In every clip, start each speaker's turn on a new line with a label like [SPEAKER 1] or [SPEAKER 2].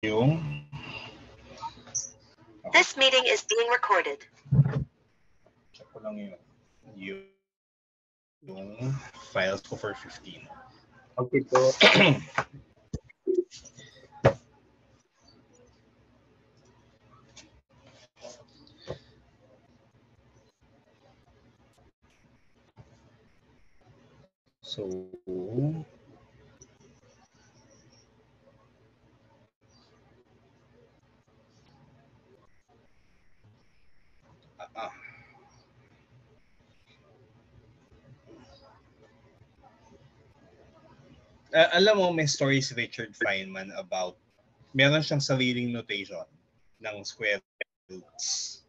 [SPEAKER 1] yung...
[SPEAKER 2] This meeting is being recorded.
[SPEAKER 1] Check ko lang yung files ko for 15.
[SPEAKER 3] Okay po.
[SPEAKER 1] So, alam mo, may story si Richard Feynman about meron siyang sariling notation ng square roots.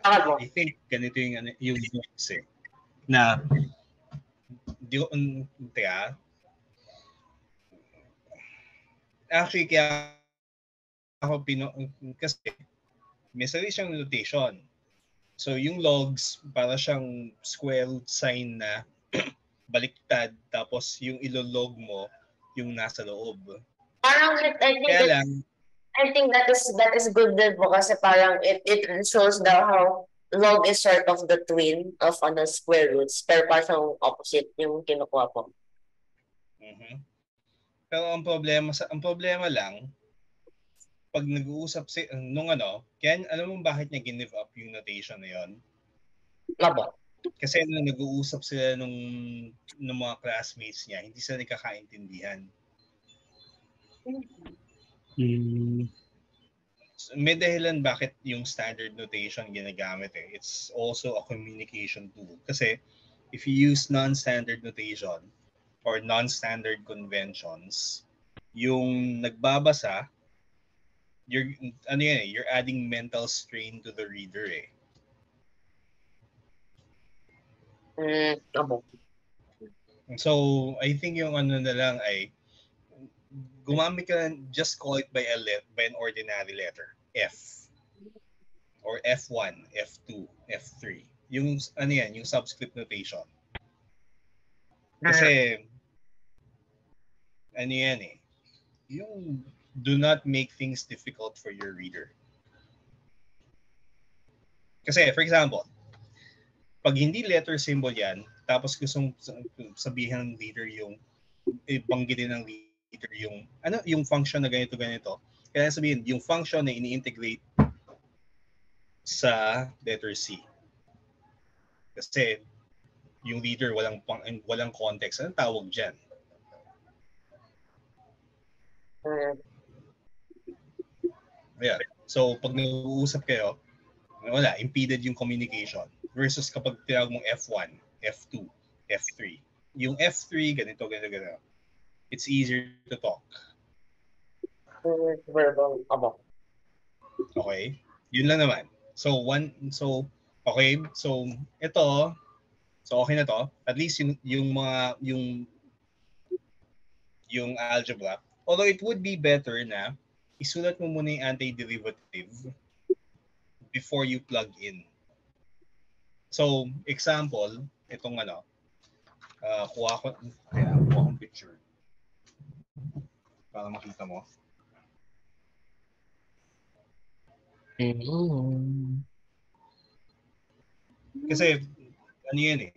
[SPEAKER 1] I think ganito yung notes eh. Na actually kaya ako kasi may sarili siyang notation. So yung logs para siyang square root sign na baliktad tapos yung ilolog mo yung nasa loob.
[SPEAKER 4] Parang I think that is good din po kasi parang it shows how log is sort of the twin of square roots pero parang opposite yung kinukuha po.
[SPEAKER 1] Mm-hmm. Pero ang problema lang pag nag-uusap kaya alam mo bakit niya give up yung notation na yon?
[SPEAKER 4] Labo.
[SPEAKER 1] Kasi nung nag-uusap sila nung mga classmates niya, hindi sila nagkakaintindihan. May dahilan bakit yung standard notation ginagamit eh. It's also a communication tool. Kasi if you use non-standard notation or non-standard conventions, yung nagbabasa, you're adding mental strain to the reader eh. So, I think yung na lang ay gumamit ka, just call it by an ordinary letter. F. Or F1, F2, F3. Yung yung subscript notation. Kasi yung do not make things difficult for your reader. Kasi, for example, pag hindi letter symbol yan, tapos gustong sabihin ng reader yung banggitin ng reader yung function na ganito, kaya sabihin, yung function na ini-integrate sa letter C. Kasi yung reader walang context. Anong tawag dyan? Yeah. So, pag nag-uusap kayo, impeded yung communication. Versus kapag tinawag mong F1, F2, F3. Yung F3, ganito. It's easier to talk.
[SPEAKER 4] Verbal.
[SPEAKER 1] Okay? Yun lang naman. So, okay. So, ito, so okay na to. At least yung algebra. Although it would be better na isulat mo muna yung antiderivative before you plug in. So, example, itong kuha akong picture para makita mo. Kasi, yan eh.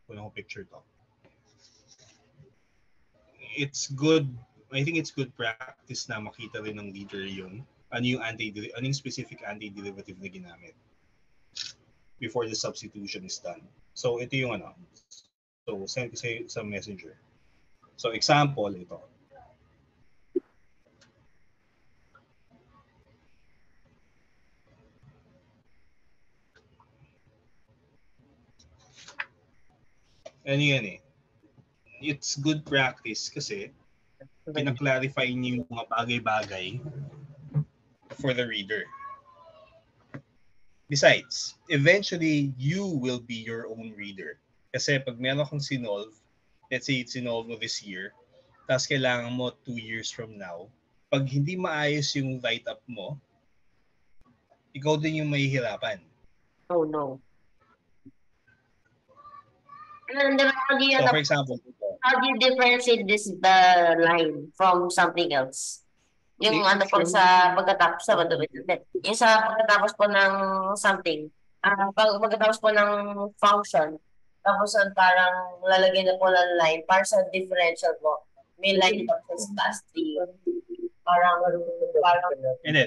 [SPEAKER 1] Kuha ko picture to. It's good, I think it's good practice na makita rin ng reader yung anong specific antiderivative na ginamit before the substitution is done. So, ito yung So, send ko sa messenger. So, example, ito. Yan eh. It's good practice kasi kina-clarify niyo yung mga bagay-bagay for the reader. Besides, eventually, you will be your own reader. Kasi pag meron kang sinolve, let's say sinolve mo this year, tapos kailangan mo 2 years from now, pag hindi maayos yung write-up mo, ikaw din yung mahihirapan.
[SPEAKER 4] Oh, no.
[SPEAKER 1] So, for example,
[SPEAKER 4] how do you differentiate this the line from something else? Yung ano po sa pagkatapos sa yung sa pagkatapos po ng something, pagkatapos po ng function, tapos parang lalagyan na po ng line para sa differential po. May line po sa class 3. Parang
[SPEAKER 1] Hindi.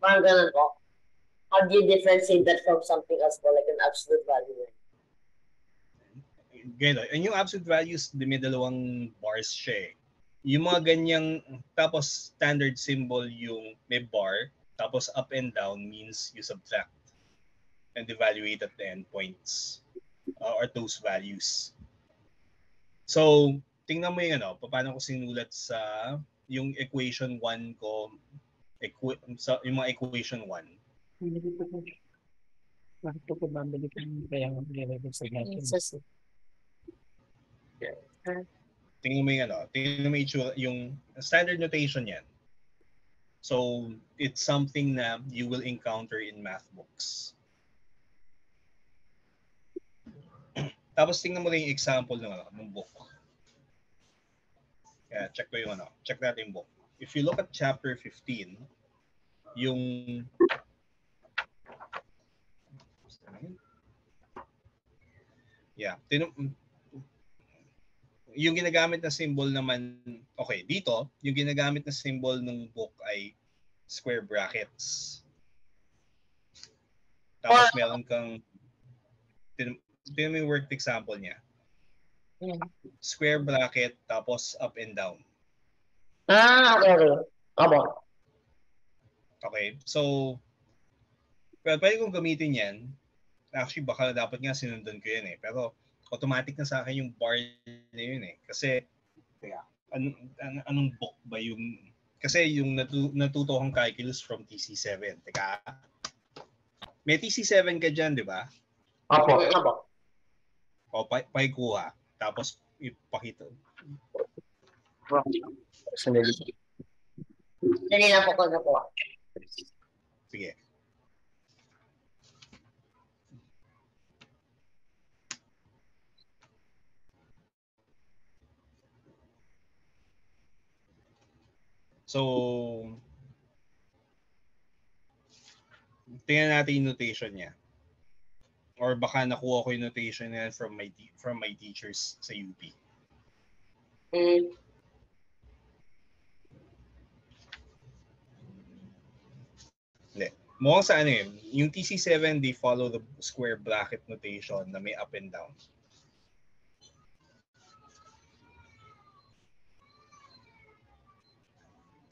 [SPEAKER 4] Parang ganun po. How do you differentiate that from something else po, like an absolute value?
[SPEAKER 1] Ganun. And yung absolute values, may dalawang bars siya eh. Yung mga ganyang, tapos standard symbol yung may bar, tapos up and down means you subtract and evaluate at the endpoints or those values. So, tingnan mo yung paano ko sinulat sa yung equation 1 ko, yung mga equation 1. Tingnan mo yung tingnan mo yung standard notation yan. So, it's something na you will encounter in math books. Tapos tingnan mo rin yung example ng book. Kaya check ko yung check natin yung book. If you look at chapter 15, yung yung ginagamit na symbol naman, okay, dito, yung ginagamit na symbol ng book ay square brackets. Tapos meron kang, tingnan mo yung worked example niya. Square bracket, tapos up and down.
[SPEAKER 4] Okay. Opo.
[SPEAKER 1] Okay, so, pwede kong gamitin yan. Actually, baka dapat nga sinundan ko yan eh. Pero, automatic na sa akin yung bar na yun eh. Kasi, anong book ba yung... Kasi yung natuto kong calculus from TC7. Teka, may TC7 ka dyan, di ba?
[SPEAKER 4] Opo.
[SPEAKER 1] O, paikuha. Tapos, ipakita.
[SPEAKER 4] Dali lang po ko nakuha.
[SPEAKER 1] Sige. So, tingnan natin yung notation niya. Or baka nakuha ko yung notation niya from my teachers sa UP. Hindi. Mukhang sa yung TC7, they follow the square bracket notation na may up and down.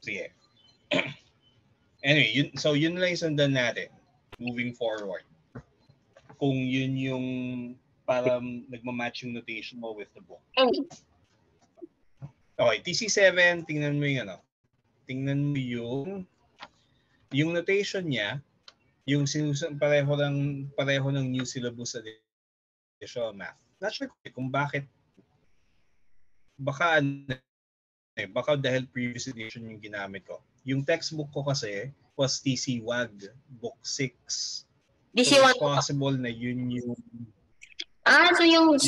[SPEAKER 1] Sige. Anyway, so yun lang yung sundan natin moving forward. Kung yun yung parang nagmamatch yung notation mo with the book. Okay, TC7, tingnan mo yung tingnan mo yung notation niya, yung pareho ng new syllabus edition math. Not sure kung bakit, baka dahil previous edition yung ginamit ko. Yung textbook ko kasi was TC WAG, book 6. So it's possible na yun yung...
[SPEAKER 4] So yung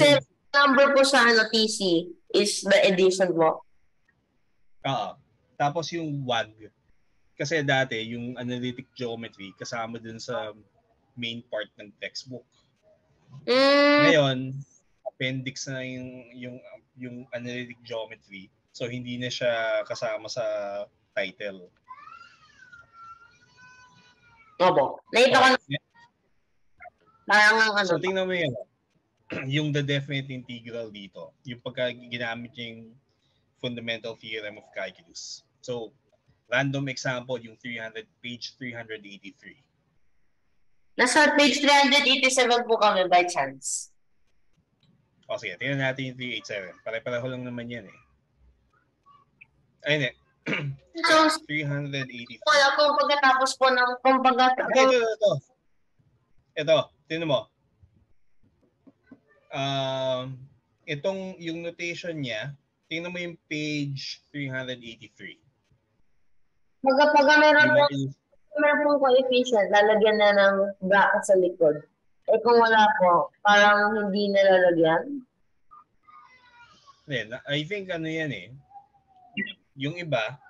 [SPEAKER 4] number po sa TC is the edition mo?
[SPEAKER 1] Tapos yung WAG, kasi dati yung analytic geometry kasama dun sa main part ng textbook. Ngayon, appendix na yung analytic geometry. So, hindi na siya kasama sa title.
[SPEAKER 4] Opo. Naito ko na.
[SPEAKER 1] So, tingnan mo yung the definite integral dito. Yung pagka ginamit niya yung fundamental theorem of calculus. So, random example, yung page 383.
[SPEAKER 4] Nasa page 387 po kami by chance.
[SPEAKER 1] O sige, tingnan natin yung 387. Pare-pareho lang naman yan eh. Ayun eh.
[SPEAKER 4] So,
[SPEAKER 1] 383.
[SPEAKER 4] Wala kung pagkatapos po ng...
[SPEAKER 1] Ito, tingnan mo. Itong yung notation niya, tingnan mo yung page 383.
[SPEAKER 4] Pagka meron pong coefficient, lalagyan na ng bracket sa likod. Eh kung wala po, parang hindi nalalagyan.
[SPEAKER 1] Then, I think ano yan eh. Yung iba,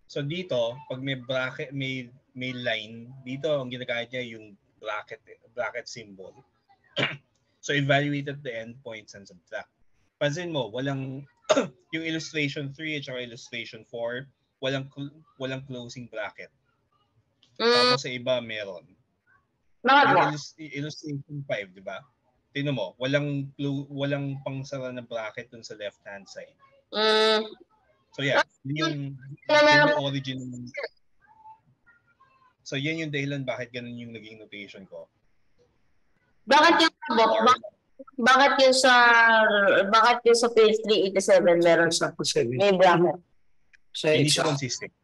[SPEAKER 1] so dito, pag may bracket, may line, dito ang ginagamit niya yung bracket symbol. So evaluate at the endpoints and subtract. Pansin mo, walang yung illustration 3 at saka illustration 4, walang closing bracket. Tapos sa iba meron. Yung illustration 5, di ba? Tingnan mo, walang pangsara na bracket dun sa left-hand side. So yeah, yun yung origin. So yan yung dahilan bakit ganun yung naging notation ko.
[SPEAKER 4] Bakit yung sa page 387 meron sa may bracket?
[SPEAKER 1] Hindi siya consistent.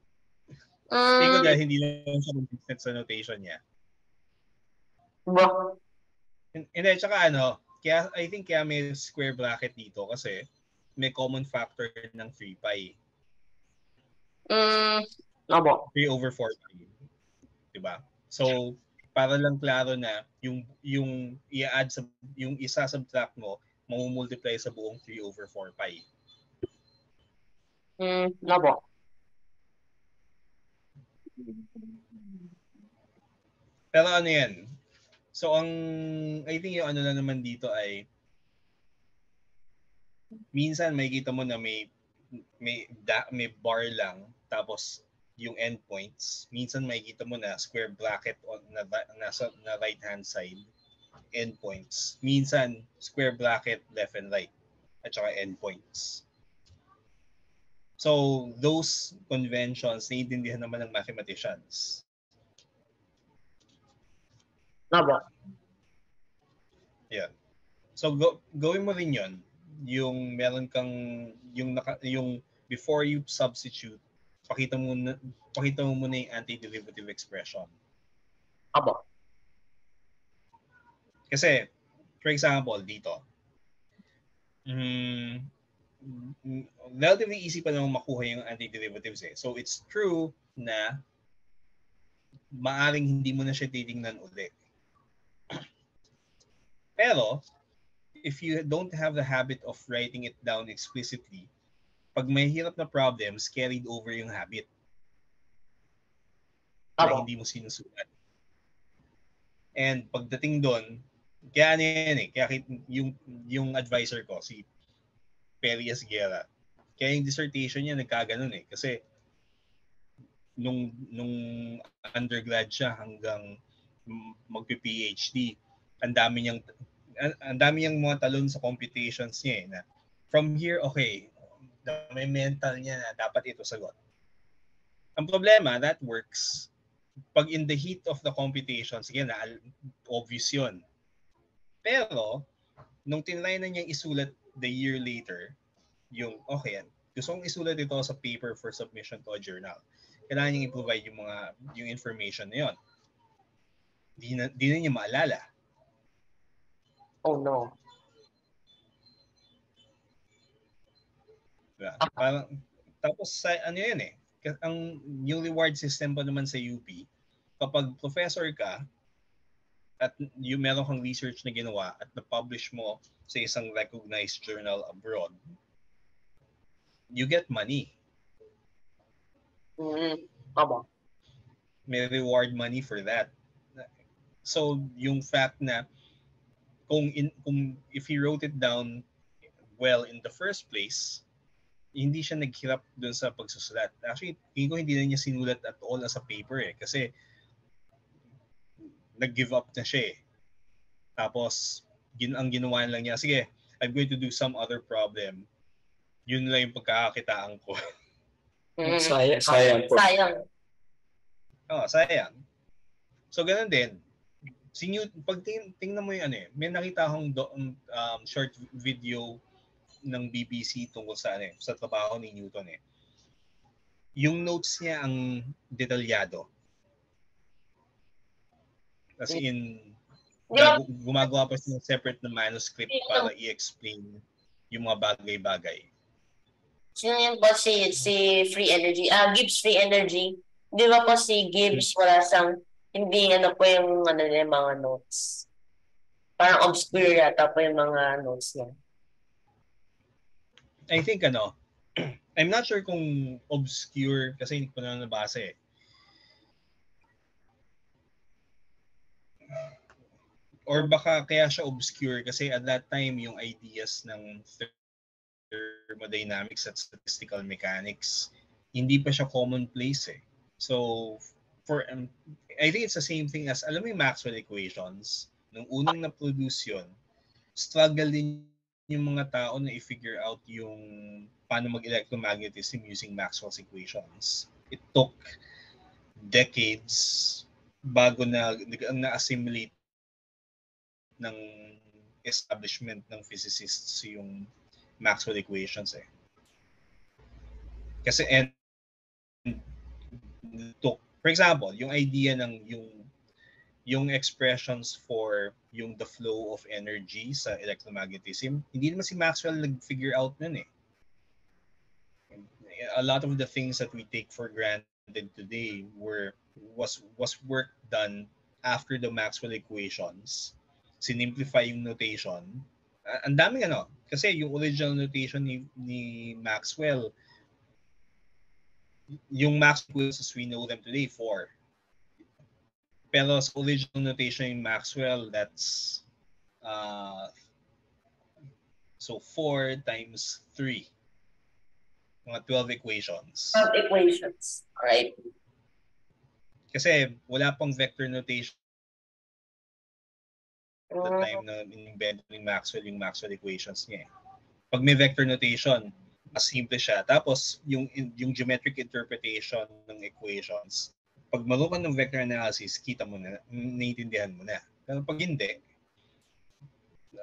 [SPEAKER 1] Tingko dahil hindi lang siya consistent sa notation niya. Hindi, tsaka kaya I think kaya may square bracket dito kasi may common factor ng 3 pi. 3 over 4 pi. Diba? So, para lang klaro na yung i-add sa yung isa subtract mo, mamumultiply sa buong 3 over 4 pi. Pero ano yan? So, I think yung ano lang naman dito ay minsan makikita mo na may bar lang tapos yung endpoints. Minsan makikita mo na square bracket na right hand side endpoints. Minsan square bracket left and right at saka endpoints. So, those conventions naiintindihan naman ng mathematicians. Yeah. So gawin mo rin 'yon. Yung meron kang yung before you substitute, pakita mo muna yung antiderivative expression. Kasi for example dito, relatively easy pa naman makuha yung antiderivatives eh. So it's true na maaring hindi mo na siya titingnan ulit. Pero, if you don't have the habit of writing it down explicitly, pag may hirap na problems, carried over yung habit. Na hindi mo sinusulat. And pagdating doon, kaya ano yan eh, kaya yung advisor ko, si Perry Esguerra, kaya yung dissertation niya nagkaganon eh. Kasi nung undergrad siya hanggang magpi-PhD, ang dami niyang mga talon sa computations niya eh, na from here, okay, may mental niya na dapat ito sagot. Ang problema, that works. Pag in the heat of the computations, again, obvious yun. Pero, nung tinry na niyang isulat the year later, yung, okay, gusto kong isulat ito sa paper for submission to a journal. Kailangan niyang i-provide yung information na yun. Di na niya maalala.
[SPEAKER 4] Oh no.
[SPEAKER 1] Diba? Parang, tapos ano yun eh, ang yung reward system pa naman sa UP, kapag professor ka at meron kang research na ginawa at na-publish mo sa isang recognized journal abroad, you get money. May reward money for that. So, yung fact na if he wrote it down well in the first place, hindi siya naghirap dun sa pagsusulat. Actually, hindi na niya sinulat at all as a paper eh. Kasi nag-give up na siya eh. Tapos, ang ginawa lang niya, sige, I'm going to do some other problem. Yun lang yung pagkakakitaan ko.
[SPEAKER 4] Sayang.
[SPEAKER 1] Sayang. So, ganun din. Pag tingnan mo yung may nakita akong short video ng BBC tungkol sa sa trabaho ni Newton eh. Yung notes niya ang detalyado. As in, gumagawa pa siya ng separate na manuscript para i-explain yung mga bagay-bagay.
[SPEAKER 4] Sino yun po si Free Energy? Gibbs Free Energy. Di ba po si Gibbs wala siyang hindi po yung mga notes. Parang obscure yata po yung mga notes niya.
[SPEAKER 1] I think I'm not sure kung obscure kasi hindi ko na nabasa eh. Or baka kaya siya obscure kasi at that time yung ideas ng thermodynamics at statistical mechanics hindi pa siya commonplace eh. So for I think it's the same thing as alam mo yung Maxwell equations nung unang na-produce yun, struggle din yung mga tao na i-figure out yung paano mag-electromagnetism using Maxwell's equations. It took decades bago na-assimilate ng establishment ng physicists yung Maxwell equations eh. Kasi for example, yung idea ng yung expressions for yung the flow of energy sa electromagnetism, hindi naman si Maxwell nag-figure out nun eh. A lot of the things that we take for granted today was work done after the Maxwell equations. Sinimplify yung notation. Ang daming kasi yung original notation ni Maxwell, yung Maxwell as we know them today, 4. Pero sa original notation in Maxwell, that's so 4 times 3. Mga 12 equations.
[SPEAKER 4] 12 equations. Right.
[SPEAKER 1] Kasi wala pang vector notation at the time na in-invent ni Maxwell yung Maxwell equations niya. Pag may vector notation, mas simple siya. Tapos yung geometric interpretation ng equations, pag marunong ng vector analysis, kita mo na, naiintindihan mo na. Pero pag hindi,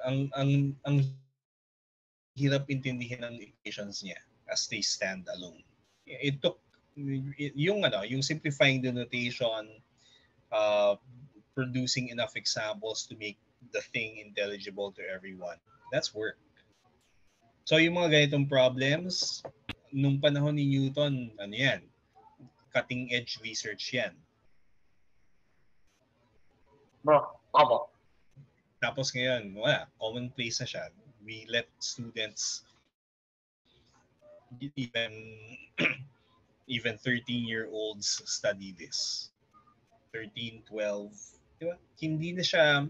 [SPEAKER 1] ang hirap intindihin ng equations niya as they stand alone. It took yung simplifying the notation, producing enough examples to make the thing intelligible to everyone. That's work. So yung mga ganitong problems, nung panahon ni Newton, yan? Cutting edge research yan.
[SPEAKER 4] Bro, opo.
[SPEAKER 1] Tapos ngayon, wala, commonplace na siya. We let students even 13-year-olds study this. 13, 12, diba? Hindi na siya,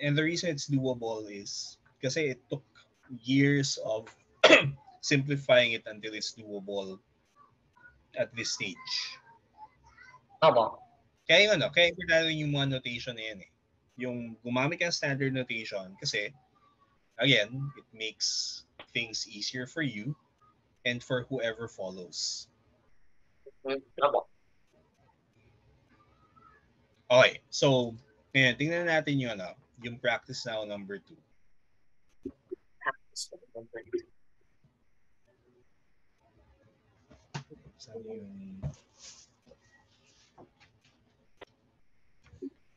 [SPEAKER 1] and the reason it's doable is kasi it took years of simplifying it until it's doable at this stage.
[SPEAKER 4] Opo.
[SPEAKER 1] Kaya kaya importante yung mga notation na yan eh. Yung gumamit ka ng standard notation kasi, again, it makes things easier for you and for whoever follows.
[SPEAKER 4] Opo.
[SPEAKER 1] Okay, so, ngayon, tingnan natin yung practice now number 2.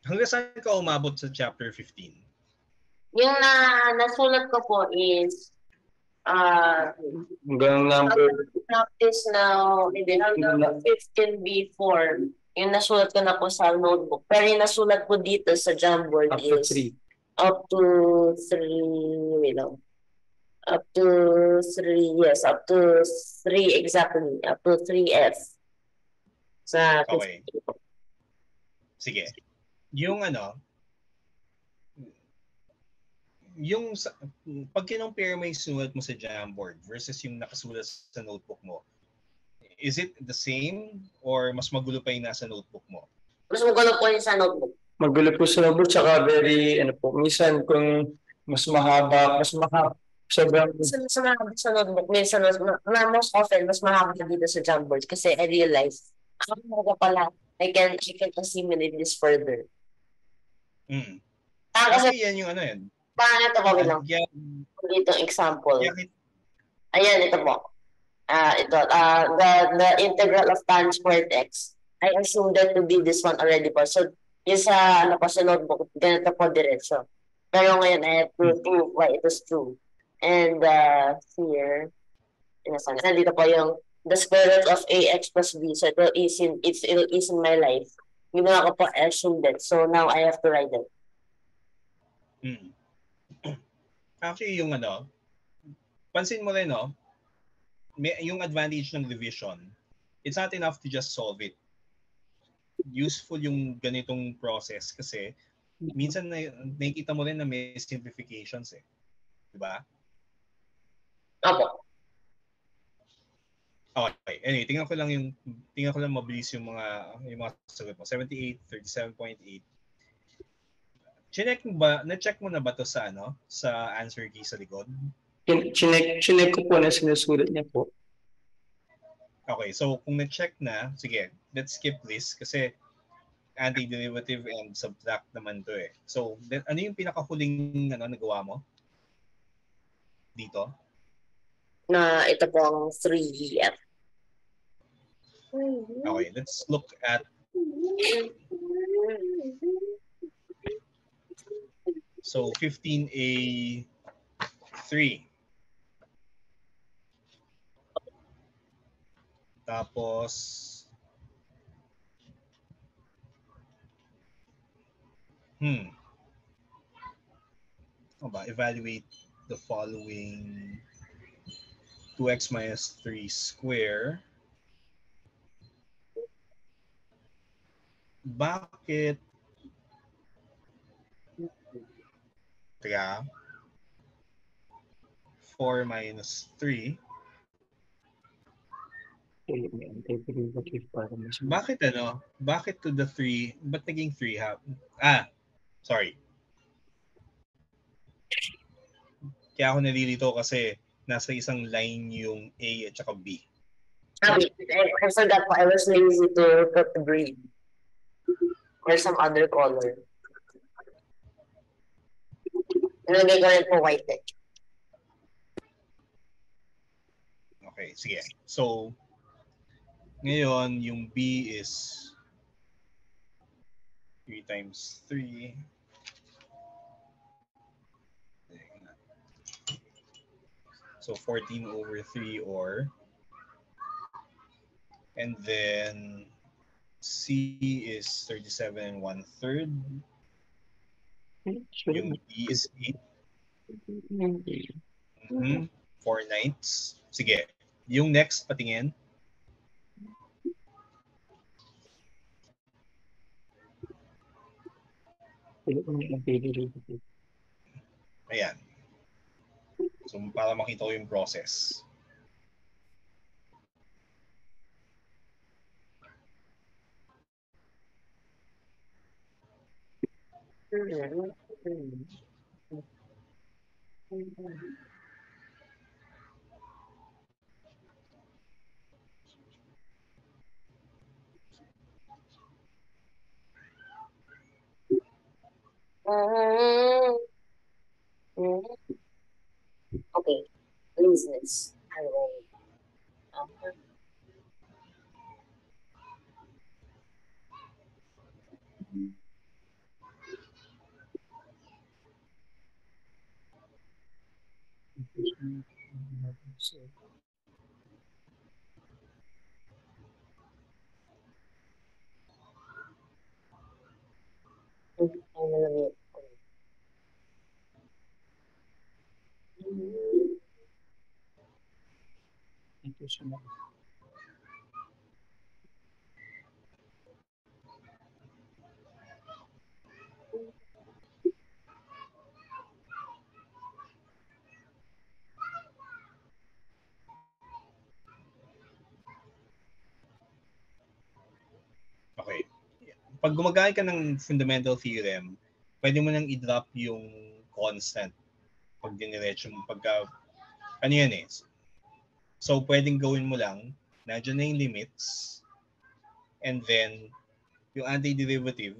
[SPEAKER 1] Hanggang saan ka umabot sa chapter 15?
[SPEAKER 4] Yung nasulat ko po is
[SPEAKER 3] hanggang number
[SPEAKER 4] practice now, hanggang 15 before. Yung nasulat ko na po sa notebook. Pero yung nasulat ko dito sa Jamboard
[SPEAKER 3] up to
[SPEAKER 4] is
[SPEAKER 3] 3.
[SPEAKER 4] up to 3, up to 3, yes, up to 3 exactly, up to 3F. Sa
[SPEAKER 1] Okay. Sige. Yung yung pag kinumpare mo yung sinulat mo sa Jamboard versus yung nakasulat sa notebook mo, is it the same or mas magulo pa yung nasa notebook mo?
[SPEAKER 4] Mas magulo po yung sa notebook.
[SPEAKER 3] Magulo po sa notebook, tsaka very, minsan kung mas mahaba, sobrang...
[SPEAKER 4] Sa notebook, minsan, most often, mas mahaba dito sa Jamboard kasi I realize, pala, I can assimilate this further.
[SPEAKER 1] Kasi yan yung yan.
[SPEAKER 4] Paano ito ko bilang? Dito example. Ayan, ito po. The integral of tan squared x. I assume that to be this one already po. So, yung sa notebook, ganito po diretso. Pero ngayon, I have to prove why it is true. And here, nandito po yung the square root of ax plus b. So, it will ease in my life. Ginawa ko po assume that. So, now I have to write it.
[SPEAKER 1] Actually, yung pansin mo rin, no? Yung advantage ng division, it's not enough to just solve it. Useful yung ganitong process kasi minsan nakikita mo rin na may simplifications eh. Diba?
[SPEAKER 4] Opo.
[SPEAKER 1] Okay. Anyway, tingnan ko lang mabilis yung mga sagot mo. 78, 37.8. Na-check mo na ba to sa answer key sa likod?
[SPEAKER 3] Chinek ko po na sinusulat niya po.
[SPEAKER 1] Okay, so kung na-check na, sige, let's skip this kasi antiderivative and subtract naman to eh. So, ano yung pinakahuling nagawa mo? Dito?
[SPEAKER 4] Na ito po ang 3EF.
[SPEAKER 1] Okay, let's look at so 15A3. Tapos evaluate the following 2x minus 3 square. Bakit? Kaya 4 minus 3. Bakit Bakit to the 3? Ba't naging 3 ha? Sorry. Kaya ako nalilito kasi nasa isang line yung A at saka B.
[SPEAKER 4] I forgot po. I was lazy to put green. Or some other color. Nilagay ko rin po white eh.
[SPEAKER 1] Okay, sige. So, ngayon, yung B is 3 times 3. So, 14 over 3 or... And then, C is 37 1/3. Yung D is 8. 4/9. Sige. Yung next, patingin. Ayan. So, para makita ko yung process.
[SPEAKER 4] Okay. Laziness.
[SPEAKER 1] Okay. Pag gumagamit ka ng fundamental theorem, pwede mo nang i-drop yung constant pag diniretso mo. Ano yan eh. So, pwedeng gawin mo lang, nandiyan na yung limits, and then, yung antiderivative,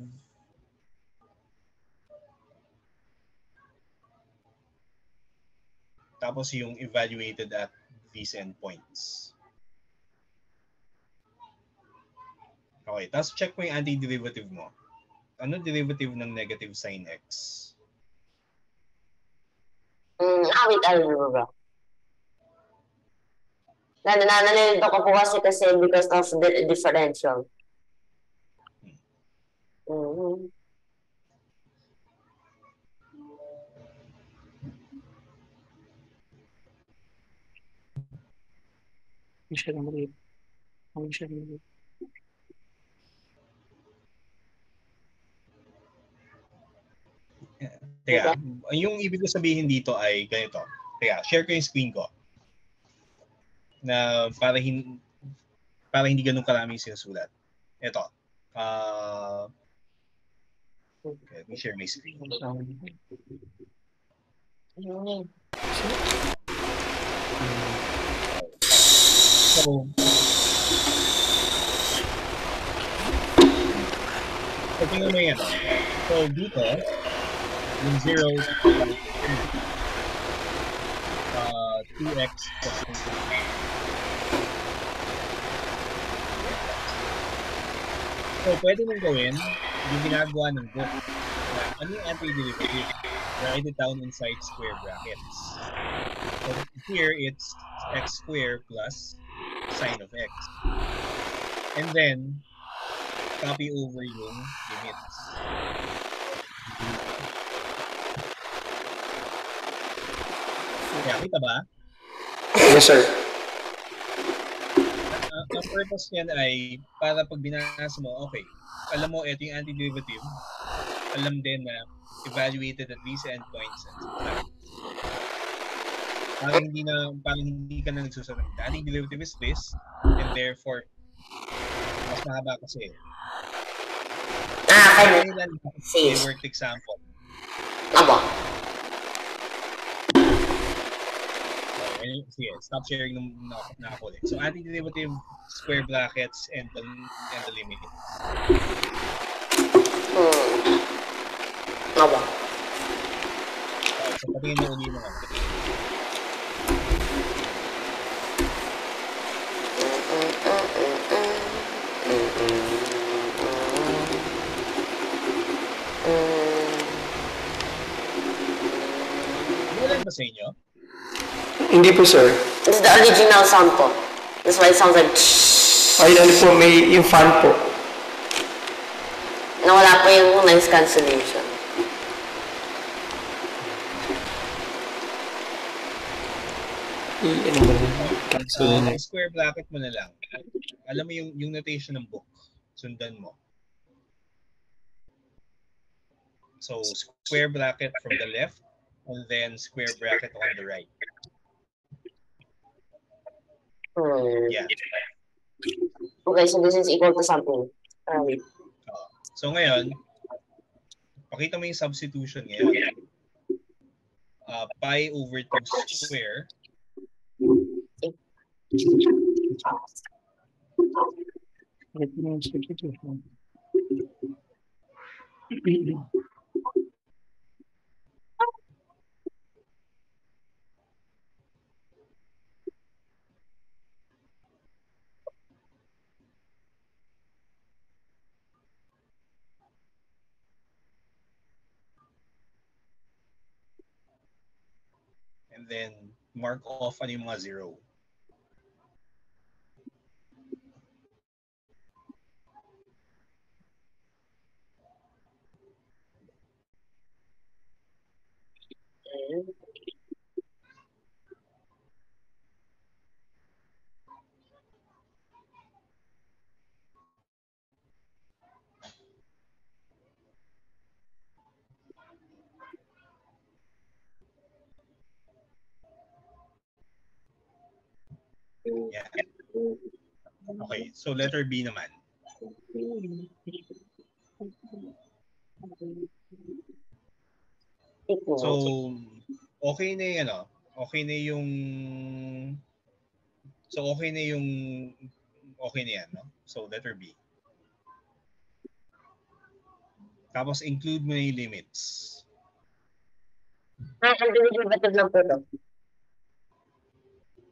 [SPEAKER 1] tapos yung evaluated at these endpoints. Okay, tapos check mo yung antiderivative mo. Ano derivative ng negative sin x?
[SPEAKER 4] Wait, algebra. Nanalito ko po kasi because of the differential.
[SPEAKER 1] Teka, yung ibig ko sabihin dito ay ganito. Teka, share ko yung screen ko. Na para hindi ganun karami sinusulat. Ito. Let me share my screen. So tingnan mo yan. So dito, yung 0 2x plus yung 2. So pwede mong gawin yung ginagawa ng book. Ano yung antiderivative? Write it down inside square brackets. So here it's x squared plus sine of x. And then copy over yung limits. Kaya kita ba?
[SPEAKER 3] Yes, sir.
[SPEAKER 1] Ang purpose niyan ay para pag binasa mo, okay, alam mo ito yung antiderivative, alam din na evaluated at these endpoints and parang hindi ka na nagsusunod. The antiderivative is this, and therefore mas mahaba kasi.
[SPEAKER 4] May
[SPEAKER 1] worked example.
[SPEAKER 4] Aba.
[SPEAKER 1] Sige, stop sharing nung nakakulit. So antiderivative, square brackets, and the limit.
[SPEAKER 4] Aba.
[SPEAKER 1] So patingin na uli mo nga. Wala ba sa inyo?
[SPEAKER 3] Hindi po, sir.
[SPEAKER 4] It's the original sound po. That's why it sounds like
[SPEAKER 3] Ay, ano po, may yung fan po.
[SPEAKER 4] nawala po yung noise cancellation.
[SPEAKER 3] Ano ba yun? Cancel na.
[SPEAKER 1] Square bracket mo na lang. Alam mo yung notation ng book. Sundan mo. So, square bracket from the left and then square bracket on the right. Yeah.
[SPEAKER 4] Okay, so this is equal to something.
[SPEAKER 1] So ngayon, pakita mo yung substitution ngayon. Pi over 2 square. And then mark off ano yung mga 0. Yeah. Okay, so letter B naman. So, okay na yung okay na yung yan, no? So, letter B. Tapos, include mo na yung limits.
[SPEAKER 4] Antiderivative lang po to.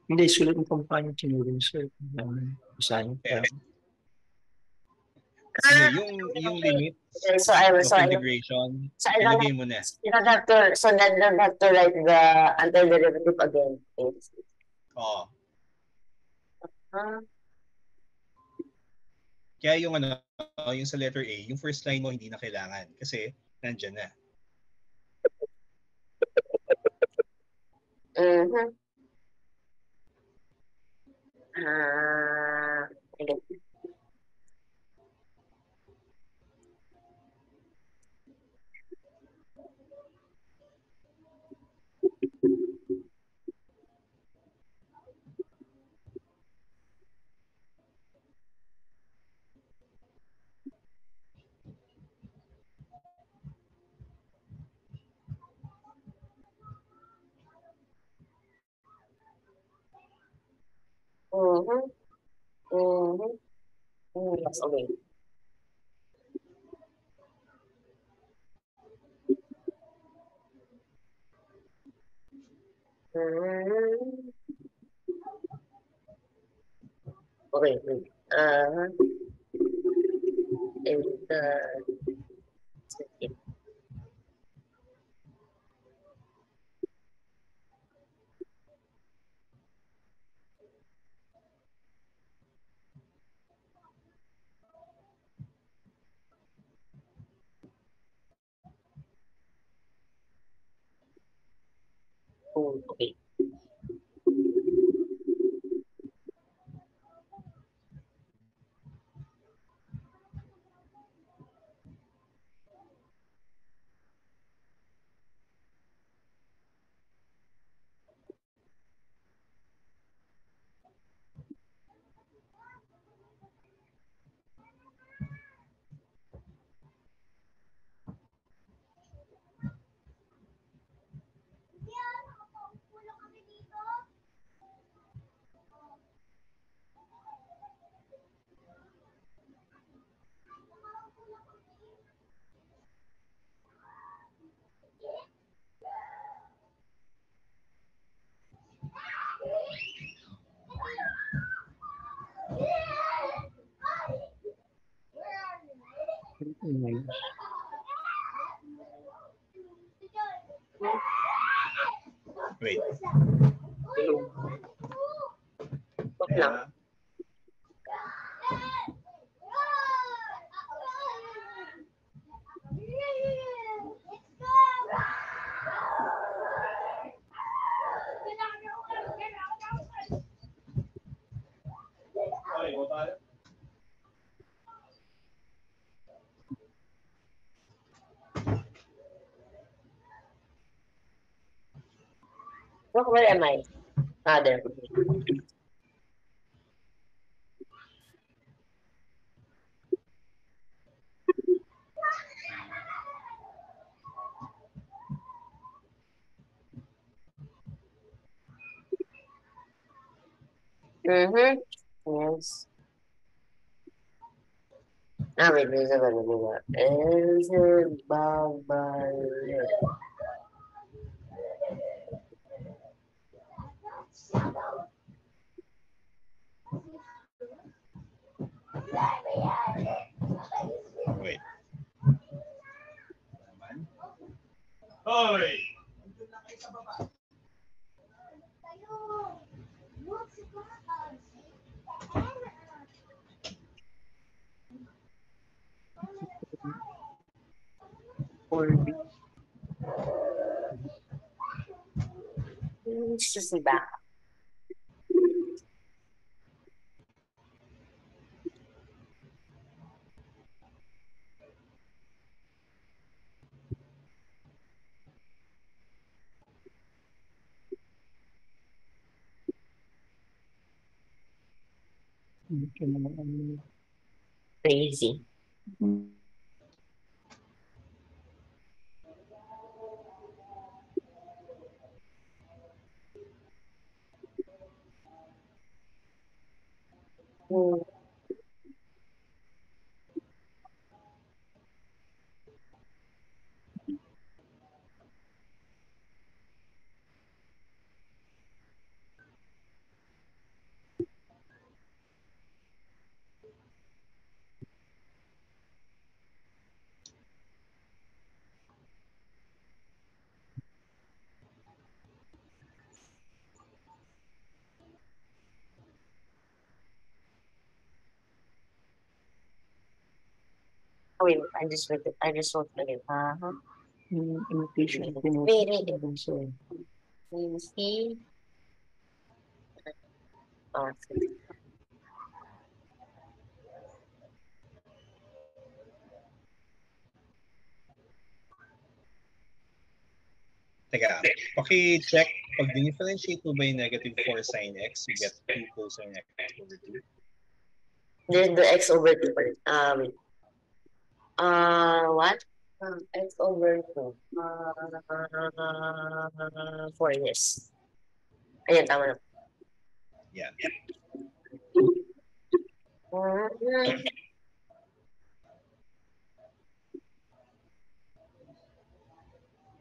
[SPEAKER 3] Hindi, sulit mo pang paano tinurin, sir. Basahin.
[SPEAKER 1] Yung limits
[SPEAKER 4] so
[SPEAKER 1] of integration, ilagay mo na.
[SPEAKER 4] You don't have to, so then don't have to write the antiderivative again.
[SPEAKER 1] Oo. Kaya yung yung sa letter A, yung first line mo hindi na kailangan kasi nandyan na.
[SPEAKER 4] Again. Yes, okay. Okay, wait. And second. Okay.
[SPEAKER 1] Wait.
[SPEAKER 4] Wait lang.
[SPEAKER 1] Yeah.
[SPEAKER 4] Look, where am I? There. Yes. Wait, there's a Is it Babalit?
[SPEAKER 1] Wait. Hoy!
[SPEAKER 4] It's just back. Crazy. Wait, I just wrote it. I just wrote it again.
[SPEAKER 3] Imitation.
[SPEAKER 4] Wait. You see?
[SPEAKER 1] Teka, paki-check. Pag differentiate mo ba yung negative 4 sin x, you get 2 cosine x over 2.
[SPEAKER 4] The x over 2. What? X over 2. 4, yes. Ayan, tama na.
[SPEAKER 1] Yan.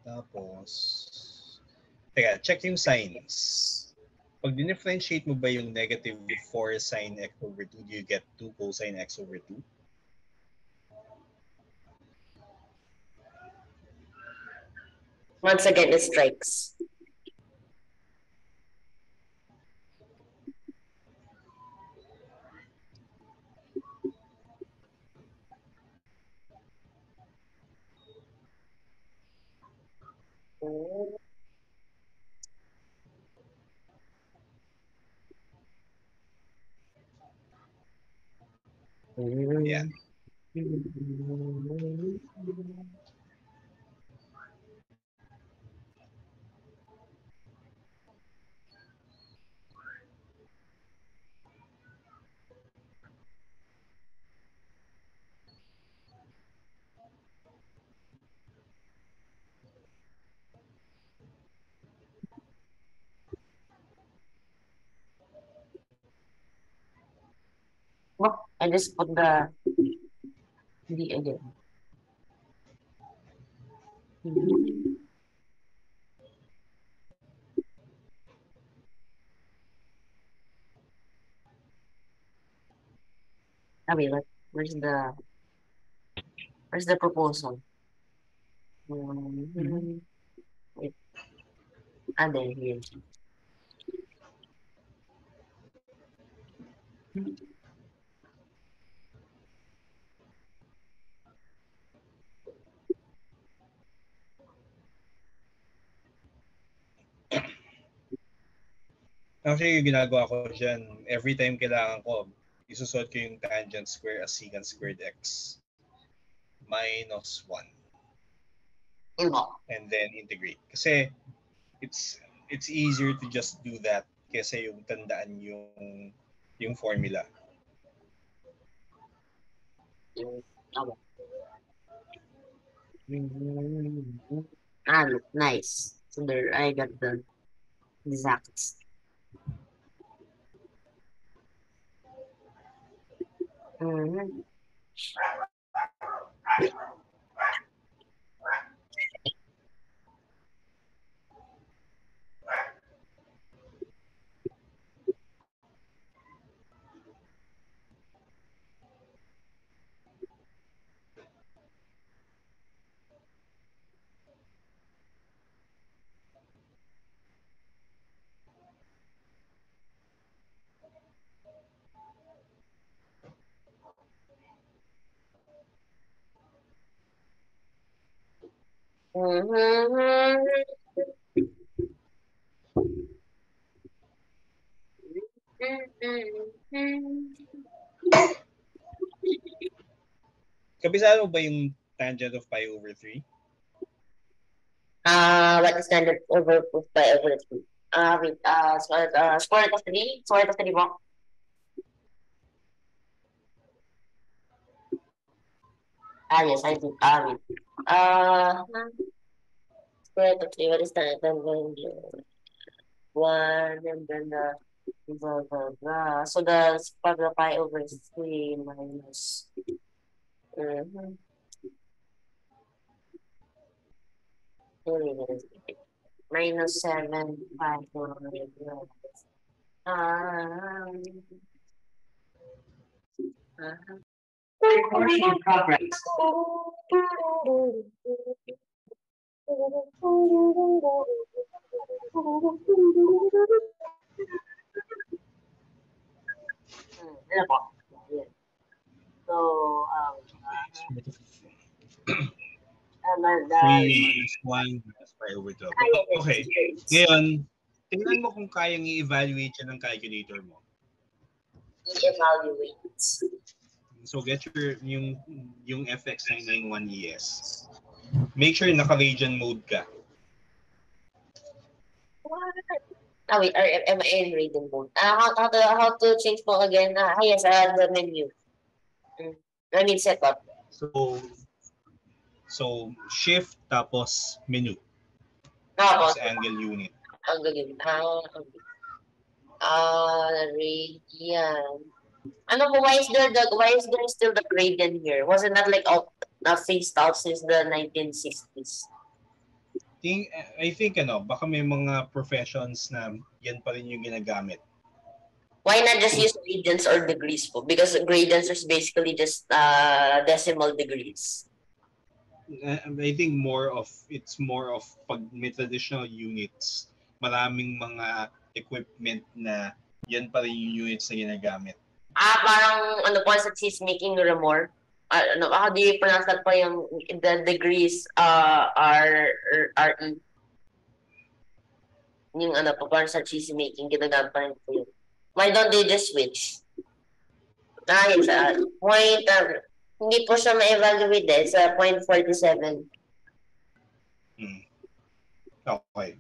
[SPEAKER 1] Tapos, teka, check yung signs. Pag differentiate mo ba yung negative 4 sin x over 2, do you get 2 cosine x over 2?
[SPEAKER 4] Once again, it strikes.
[SPEAKER 1] Yan.
[SPEAKER 4] Oh, I just put the D again. I mean, like, where's the proposal? Wait. There, here.
[SPEAKER 1] Actually, yung ginagawa ko dyan, every time kailangan ko, isusod ko yung tangent square as secant squared x minus 1. And then integrate. Kasi it's easier to just do that kaysa yung tandaan yung formula.
[SPEAKER 4] Look, nice. So there, I got the exact.
[SPEAKER 1] Kabisado ba yung tangent of pi over 3?
[SPEAKER 4] What is tangent over pi over 3? Wait, square root of 3? Square root of 3 mo? Yes, I do. Wait. Square root of 3, what is that? Then 1, and then blah, blah, blah. So the square root of pi over 3 minus... minus 7, 5, 4, recording in progress. So,
[SPEAKER 1] 3 minus 1 minus pi over 12. Okay. Ngayon, tingnan mo kung kayang i-evaluate siya ng calculator mo.
[SPEAKER 4] I-evaluate.
[SPEAKER 1] So get yung FX991ES. Make sure naka-region mode ka.
[SPEAKER 4] Ah, wait, am I in reading mode? How to change mo again? Yes, the menu. I mean, setup.
[SPEAKER 1] So shift tapos menu.
[SPEAKER 4] Tapos,
[SPEAKER 1] Tapos angle unit.
[SPEAKER 4] ang gagawin. Radian. Ano po, why is there still the gradient here? Was it not like phased out since the 1960s?
[SPEAKER 1] I think baka may mga professions na yan pa rin yung ginagamit.
[SPEAKER 4] Why not just use gradients or degrees po? Because gradients is basically just decimal degrees.
[SPEAKER 1] I think it's more of pag may traditional units, maraming mga equipment na yan pa rin yung units na ginagamit.
[SPEAKER 4] Parang ano po sa cheese making remore. How do you pronounce that po yung the degrees RE? Yung ano po parang sa cheese making ginagamit pa rin po yun. Why don't they just switch? Yes, point, hindi po siya ma-evaluate sa 0.47.
[SPEAKER 1] Okay.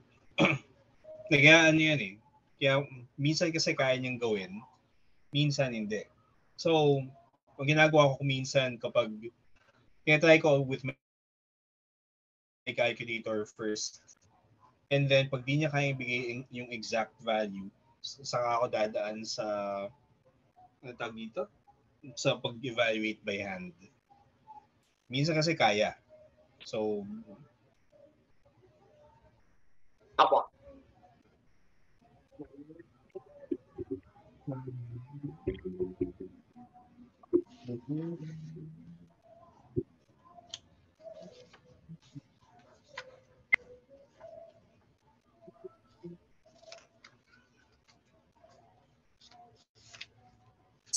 [SPEAKER 1] Kaya ano yan Kaya minsan kasi kaya niyang gawin, minsan hindi. So, ang ginagawa ko minsan kapag tinatry ko with my calculator first, and then pag di niya kaya ibigay yung exact value, saka ako dadaan sa tawag dito? Sa pag-evaluate by hand. Minsan kasi kaya. So,
[SPEAKER 4] Apo.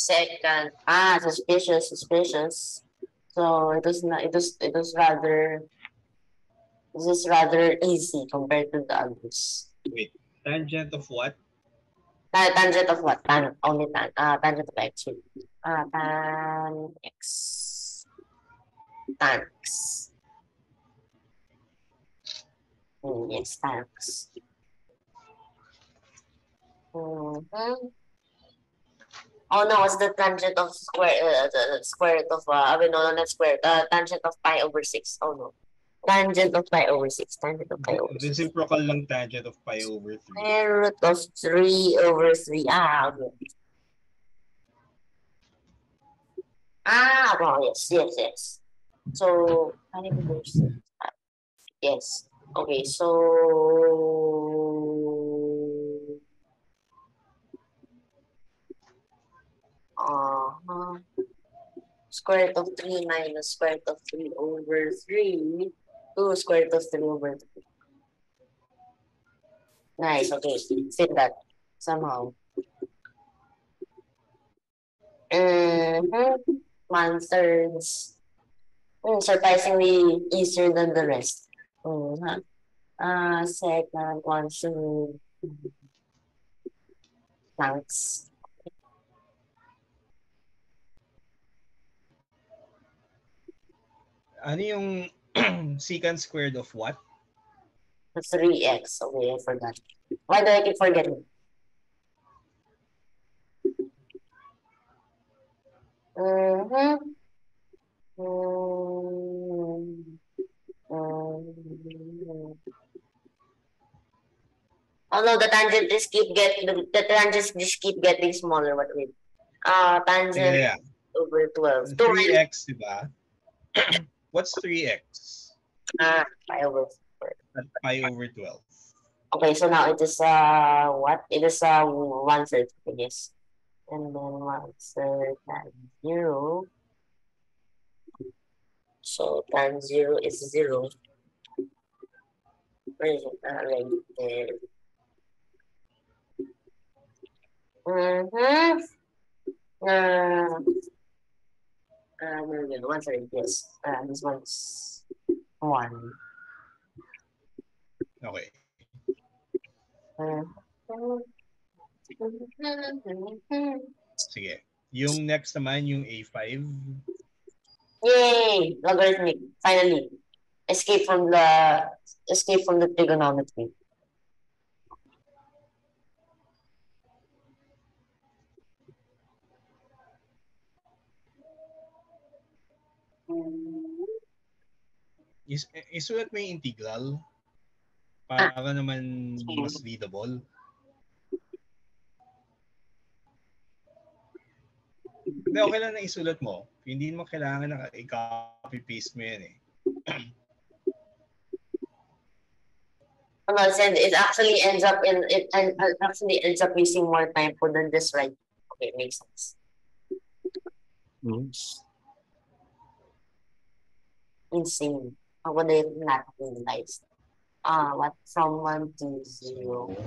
[SPEAKER 4] Second, suspicious. So it was rather easy compared to the others.
[SPEAKER 1] wait, tangent of what?
[SPEAKER 4] Tangent of what? Only tangent of x. Tan x. Tan x. Yes, tan x. Oh no, it's the tangent of the square root of no, not square. Tangent of pi over 6. Oh no. Tangent of pi over 6. Tangent of pi over 6.
[SPEAKER 1] Reciprocal lang tangent of pi over 3.
[SPEAKER 4] Square root of 3 over 3. Okay. Well, yes. So, yes. Okay, so square root of 3 minus square root of 3 over 3 to square root of 3 over 3. Nice, okay. Fit that somehow. 1/3. Surprisingly easier than the rest. Second, 1/3. Thanks.
[SPEAKER 1] Ano yung secant squared of what?
[SPEAKER 4] 3x. Okay, I forgot. Why do I keep forgetting? Although the tangent just keep getting smaller. What with? Tangent over 12.
[SPEAKER 1] 3x, diba? What's 3x?
[SPEAKER 4] Pi over 4.
[SPEAKER 1] Pi over 12.
[SPEAKER 4] Okay, so now it is what? It is 1/3, I guess. And then 1/3 times 0. So tan 0 is 0. Where is it? Right there. No, 1/3, yes. This one's 1.
[SPEAKER 1] Okay. Sige. Yung next naman, yung A5.
[SPEAKER 4] Yay! Logarithmic. Finally. Escape from the trigonometry.
[SPEAKER 1] Isulat mo yung integral para naman mas readable. Hindi, okay lang na isulat mo. Hindi mo kailangan na i-copy-paste mo yan eh.
[SPEAKER 4] It actually ends up using more time for than just writing. Okay, makes sense. Insane. How would I not realize? What from 1 to 0?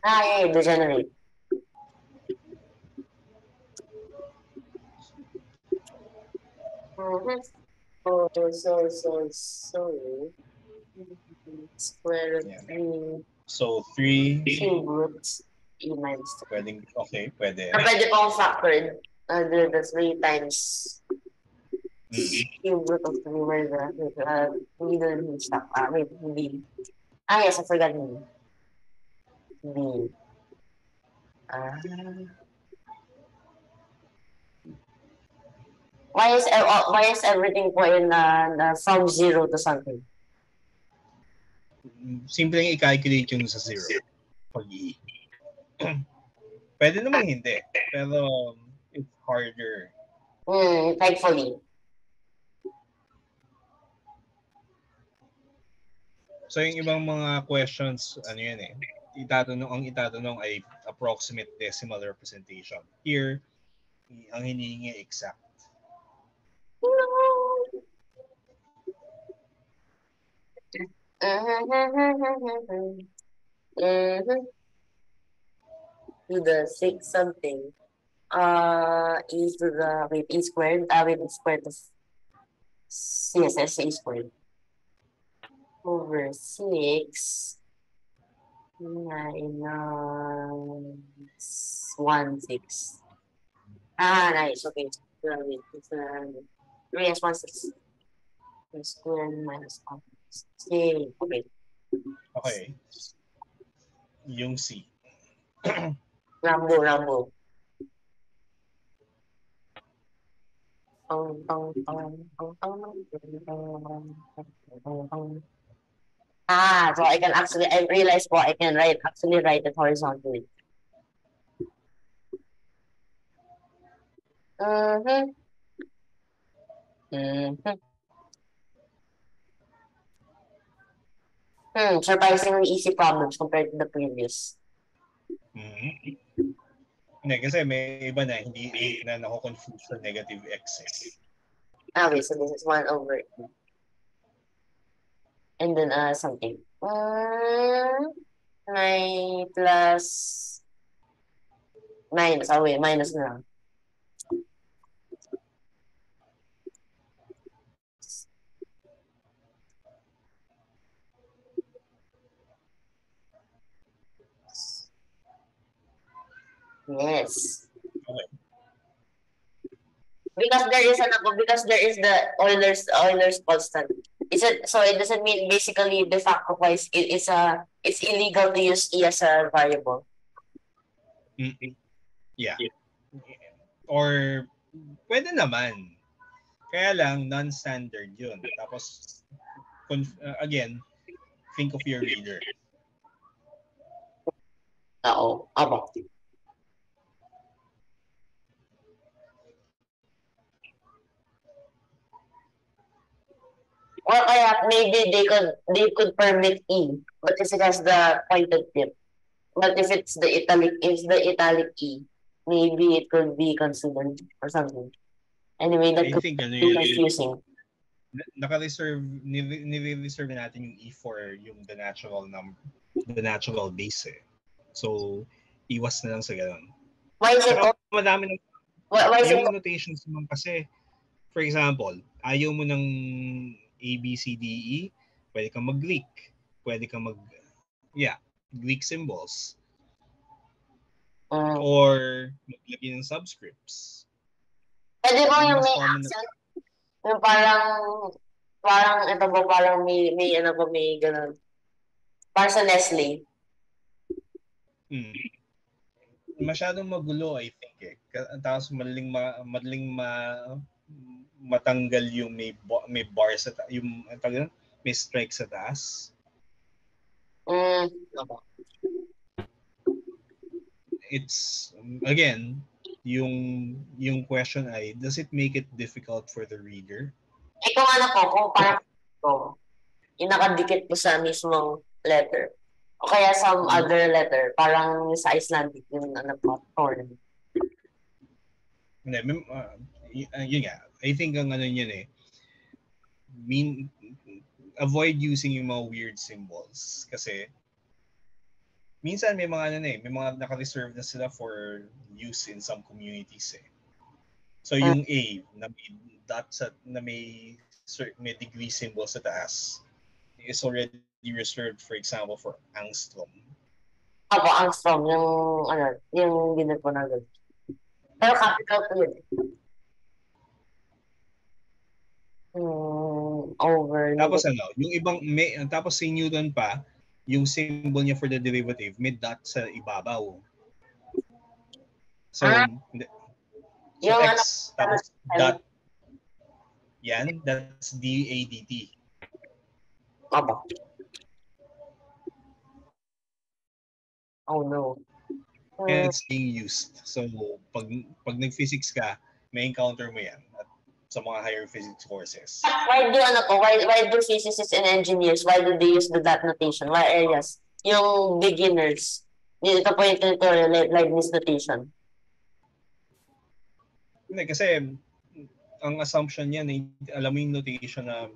[SPEAKER 4] Yeah, degenerate. So square root 3.
[SPEAKER 1] So 3
[SPEAKER 4] cube roots e minus 2.
[SPEAKER 1] Pwede.
[SPEAKER 4] Pwede pong factored. The 3 times cube root of 3 where the middle stuff. Wait, B. Yes, I forgot B. Why is everything po in from 0 to something?
[SPEAKER 1] Simpleng i-calculate yung sa 0. Pag-i. Pwede naman hindi. Pero it's harder.
[SPEAKER 4] Thankfully.
[SPEAKER 1] So yung ibang mga questions, ano yan eh, ang itatanong ay approximate decimal representation. Here, ang hinihingi exact.
[SPEAKER 4] To the 6 something. E to the e squared. E squared of yes, e squared over 6 minus 1 6. Nice. Okay. It's 3 s 1 6. Squared minus 1 6. Okay.
[SPEAKER 1] Okay. Yung C.
[SPEAKER 4] Rambo. So I realized I can write it horizontally. Surprisingly easy problems compared to the previous.
[SPEAKER 1] Hindi, kasi may iba na hindi na nako-confuse sa negative x.
[SPEAKER 4] Okay, so this is 1 over e. And then something. 9 plus minus. Minus na lang. Yes.
[SPEAKER 1] Okay.
[SPEAKER 4] Because there is the Euler's constant. So it doesn't mean basically de facto wise it's illegal to use E as a variable.
[SPEAKER 1] Yeah. Or pwede naman. Kaya lang non-standard 'yun. Tapos again, think of your reader.
[SPEAKER 4] Abo. Or kaya maybe they could permit E, but if it has the pointed tip. But if it's the italic E, maybe it could be considered or something. Anyway, that could be confusing.
[SPEAKER 1] Nire-reserve natin yung E for yung the natural number, the natural base eh. So, iwas na lang sa ganun.
[SPEAKER 4] Why is it?
[SPEAKER 1] Madami ng yung notations naman kasi, for example, ayaw mo ng A, B, C, D, E, pwede kang mag-Greek. Pwede kang Greek symbols. Or maglagay ng subscripts.
[SPEAKER 4] Pwede ba yung may accent? Yung parang ito ba parang may ganun. Para sa Nestle.
[SPEAKER 1] Masyadong magulo, I think eh. Tapos matanggal yung may bar sa yung may strike sa taas. It's again yung question ay, does it make it difficult for the reader?
[SPEAKER 4] Kung kung parang yung nakadikit po sa mismong letter. O kaya some other letter, parang sa Icelandic, yung thorn.
[SPEAKER 1] Yun nga. I think ang yun avoid using yung mga weird symbols. Kasi minsan may mga naka-reserve na sila for use in some communities eh. So yung A na may dot na may degree symbol sa taas is already reserved, for example, for angstrom.
[SPEAKER 4] Angstrom, yung ginit po na gano'n. Pero capital po yun. Over.
[SPEAKER 1] Tapos yung ibang tapos si Newton pa, yung symbol niya for the derivative may dot sa ibabaw. So, yung X tapos dot. Yan, that's DADT.
[SPEAKER 4] Oh no.
[SPEAKER 1] And it's being used. So, pag nag-physics ka, may encounter mo yan at sa mga higher physics courses.
[SPEAKER 4] Why do physicists and engineers, why do they use the dot notation? Why areas? Yung beginners. Ito po yung tutorial, Leibniz notation.
[SPEAKER 1] Hindi, kasi ang assumption niya, alam mo yung notation na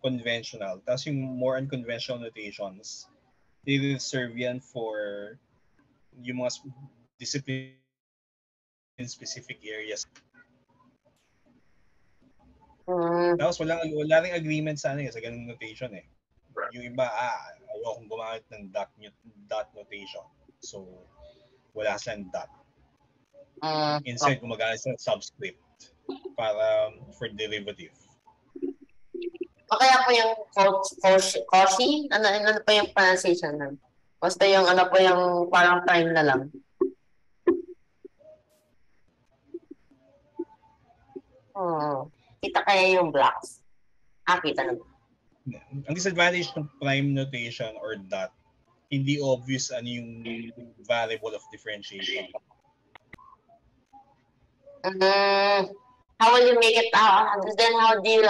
[SPEAKER 1] conventional. Tapos yung more unconventional notations, they will serve yan for yung mga discipline in specific areas. Tapos wala ring agreement sa sa ganung notation eh. Yung iba, ayaw kong gumamit ng dot notation. So, wala silang dot. Instead, gumagamit sa subscript para for derivative.
[SPEAKER 4] O kaya po yung Cauchy? Ano pa yung pronunciation nun? Basta yung po yung parang prime na lang. Kita kaya yung blocks? Kita naman.
[SPEAKER 1] Ang disadvantage ng prime notation or dot, hindi obvious ano yung variable of differentiation.
[SPEAKER 4] How will you make it then how do you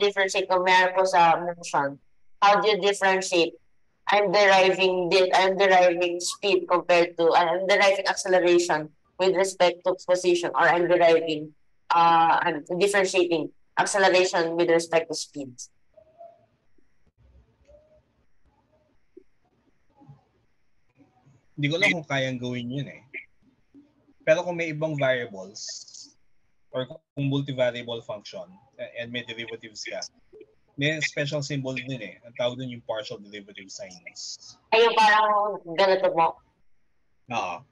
[SPEAKER 4] differentiate kung meron po sa motion? How do you differentiate? I'm deriving speed compared to I'm deriving acceleration with respect to position, or I'm deriving I'm differentiating acceleration with respect to speed.
[SPEAKER 1] Hindi ko alam kung kayang gawin yun eh. Pero kung may ibang variables or kung multivariable function and may derivatives ka, may special symbol din eh. Ang tawag dun yung partial derivative signs.
[SPEAKER 4] Ay, yung parang ganito mo?
[SPEAKER 1] Oo.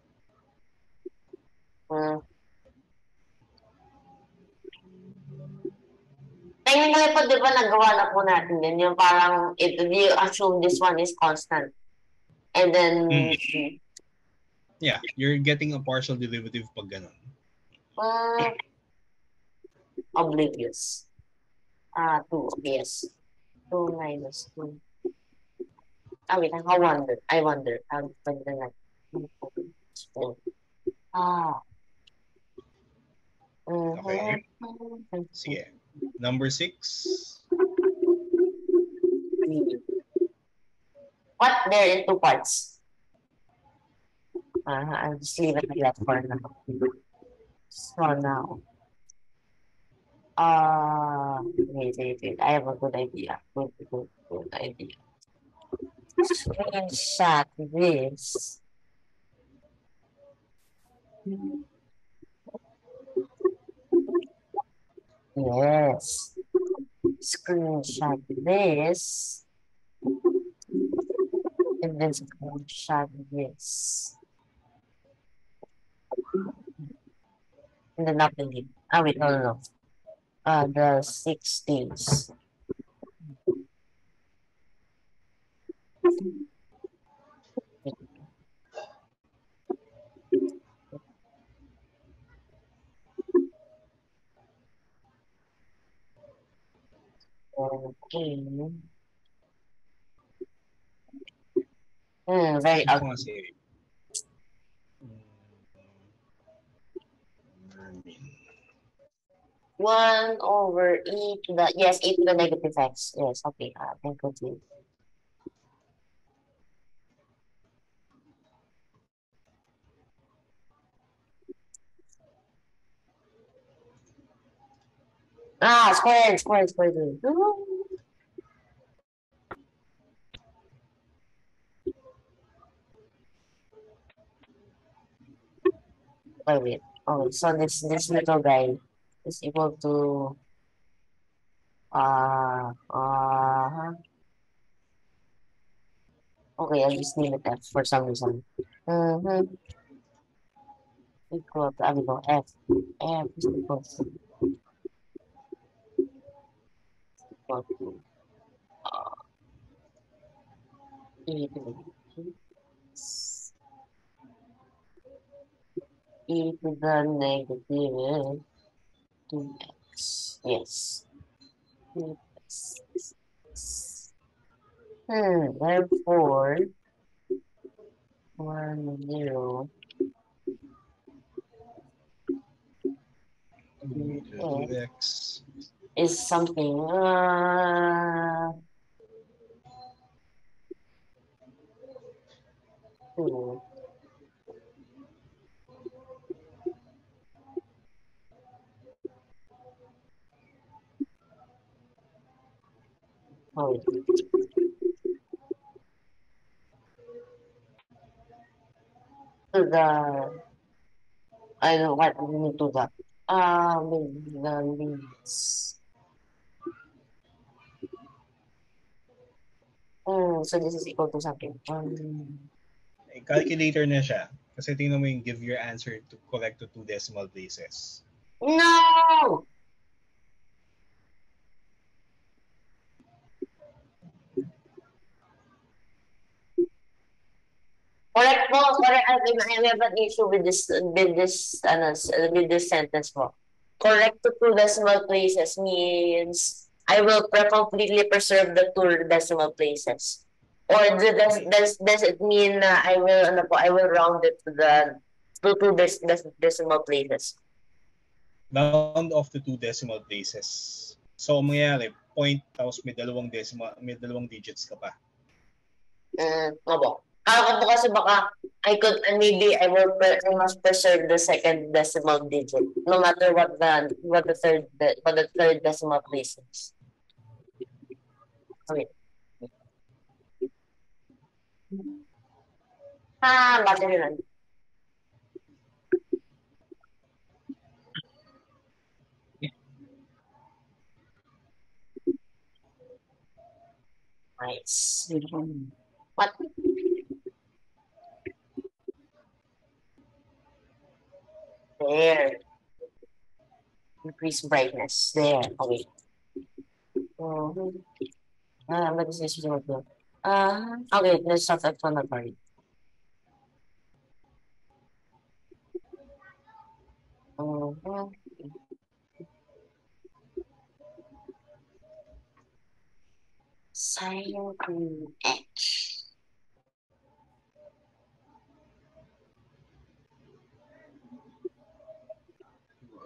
[SPEAKER 4] Tingin mo po, di ba nagawa na po natin din yung parang you assume this one is constant. And then...
[SPEAKER 1] Yeah, you're getting a partial derivative pag ganun.
[SPEAKER 4] Oblivious. 2, yes. 2 minus 2. Wait, I wonder. How find the next.
[SPEAKER 1] Okay. Sige. Number 6.
[SPEAKER 4] What? There in 2 parts. I'll just leave it like that for now. So now. Wait. I have a good idea. Good idea. Screenshot this. Yes. Screenshot this. And then screenshot this. And then nothing. Wait, no. The 60s. Okay. Very
[SPEAKER 1] Ito
[SPEAKER 4] ugly.
[SPEAKER 1] nga si Mermin.
[SPEAKER 4] 1/e to the, yes, e to the negative x. Yes, okay. Then continue. Square. Wait. Oh, so this little guy is equal to okay, I'll just name it F for some reason. Equal to, I will go F. F is equal to e to the e to the negative 2x. Yes. 2x. Therefore, 1, 0,
[SPEAKER 1] E to the 2x.
[SPEAKER 4] is something, two. Oh, to the, I don't know what we need to the, with the leads. So this is equal to something.
[SPEAKER 1] Calculator na siya. Kasi tingnan mo yung give your answer to correct to 2 decimal places.
[SPEAKER 4] No! Correct po, correct. I have an issue with this sentence po. Correct to 2 decimal places means I will completely preserve the 2 decimal places. Or does it mean na I will round it to the two decimal places?
[SPEAKER 1] Round off to 2 decimal places. So, ang mangyayari, point, tapos may dalawang digits ka pa.
[SPEAKER 4] Opo. Ako po kasi baka maybe I must preserve the second decimal digit no matter what the third decimal place is. Okay. Bakit yun? Nice. What? There. Increase brightness. There. Okay. What is this? Okay, let's start explanatory. Sine H.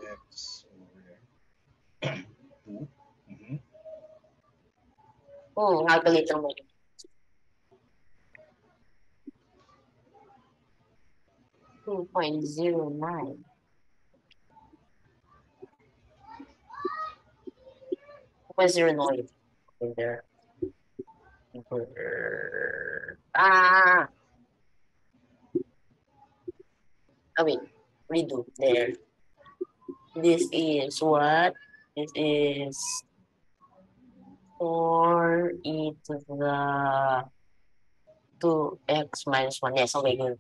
[SPEAKER 1] X over 2.
[SPEAKER 4] Calculator mo. 2.09. Where's your noise? In there. Wait. Redo. There. This is what? This is 4e to the 2x minus 1. Yes, okay, good.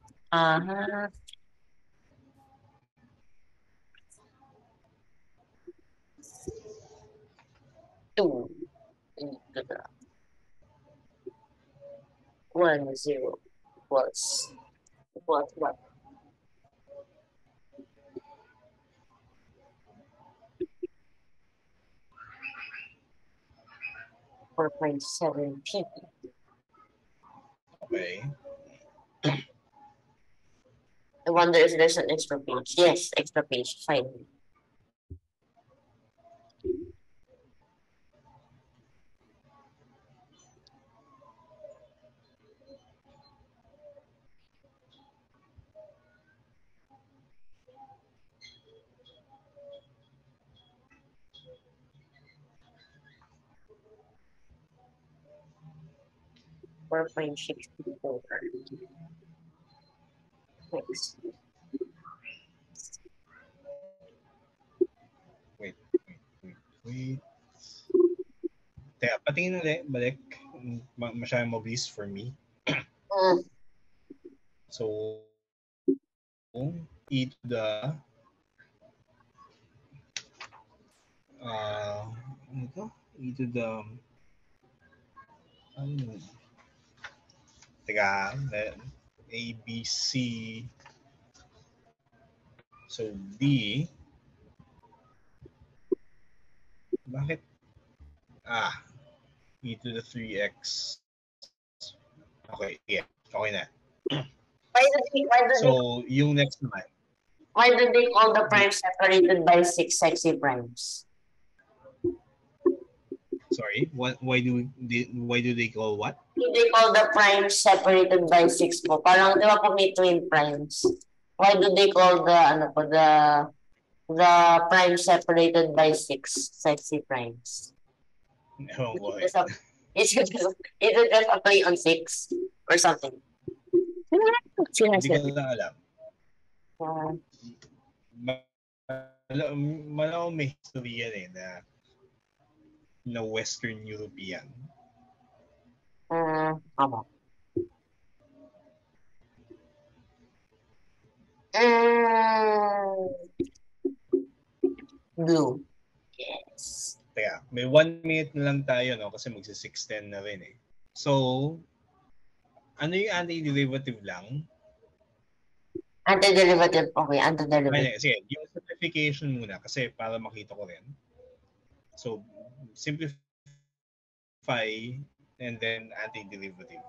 [SPEAKER 4] 2 e to the 1, 0 plus what? 4.7 pp.
[SPEAKER 1] Okay.
[SPEAKER 4] I wonder if there's an extra page. Yes, extra page. Fine. $4.64. Next.
[SPEAKER 1] Wait. Teka, patingin ulit. Balik. Masyadong mabilis for me. So, e to the ano to? E to the teka, A, B, C. So, D. Bakit? E to the 3x. Okay, yeah. Okay na. So, yung next naman.
[SPEAKER 4] Why do they call the primes separated by 6 sexy primes?
[SPEAKER 1] Sorry, why do they call what?
[SPEAKER 4] They call the primes separated by 6 po. Parang, di ba po may twin primes? Why do they call the prime separated by 6 sexy primes?
[SPEAKER 1] Oh boy.
[SPEAKER 4] Is it just a play on 6 or something?
[SPEAKER 1] Hindi ko na alam. Malaw may history yan na Western European.
[SPEAKER 4] Tama. Blue. Yes.
[SPEAKER 1] Kaya, may 1 minute na lang tayo, no? Kasi magsi-6:10 na rin eh. So, ano yung antiderivative lang?
[SPEAKER 4] Antiderivative. Okay, antiderivative.
[SPEAKER 1] Sige, yung simplification muna kasi para makita ko rin. So, simplify and then antiderivative.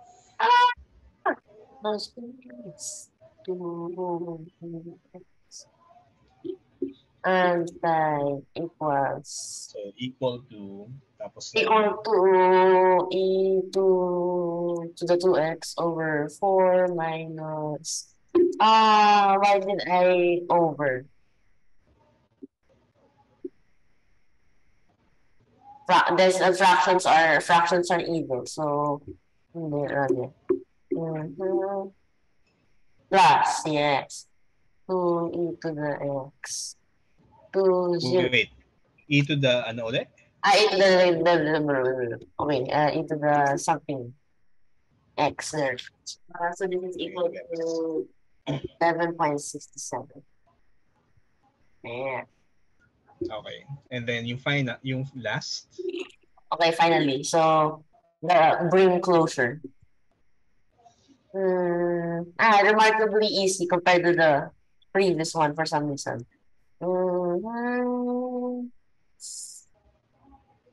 [SPEAKER 4] Anti equals.
[SPEAKER 1] So, equal to, tapos
[SPEAKER 4] equal to e to the 2x over 4 minus. Why did I over? Fractions are evil, so hindi run. Plus, yes. 2 e to the x. 2 0.
[SPEAKER 1] Wait. E to the ano ulit?
[SPEAKER 4] E to the okay, e to the something x there. So this is equal to 11.67. Yeah.
[SPEAKER 1] Okay. And then yung last?
[SPEAKER 4] Okay, finally. So the bring closure. Remarkably easy compared to the previous one for some reason.